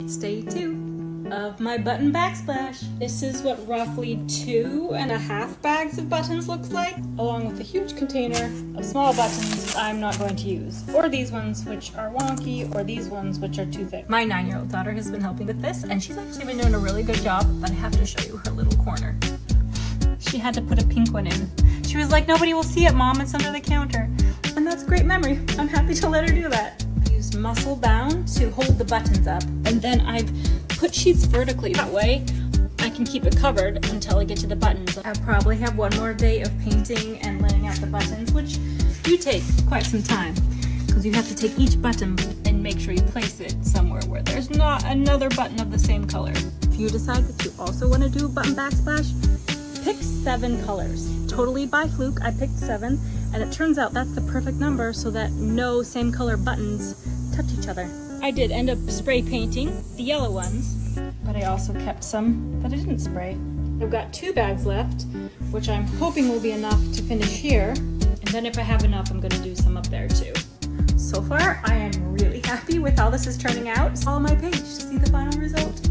It's day 2 of my button backsplash. This is what roughly 2.5 bags of buttons looks like, along with a huge container of small buttons I'm not going to use, or these ones which are wonky, or these ones which are too thick. My 9-year-old daughter has been helping with this, and she's actually been doing a really good job, but I have to show you her little corner. She had to put a pink one in. She was like, "Nobody will see it, Mom, it's under the counter." And that's great memory. I'm happy to let her do that. I used muscle bound to hold the buttons up, and then I've put sheets vertically. That way I can keep it covered until I get to the buttons. I probably have one more day of painting and laying out the buttons, which do take quite some time, because you have to take each button and make sure you place it somewhere where there's not another button of the same color. If you decide that you also want to do button backsplash, pick 7 colors. Totally by fluke, I picked 7, and it turns out that's the perfect number so that no same color buttons touch each other. I did end up spray painting the yellow ones, but I also kept some that I didn't spray. I've got 2 bags left, which I'm hoping will be enough to finish here, and then if I have enough, I'm gonna do some up there too. So far, I am really happy with how this is turning out. Follow my page to see the final result.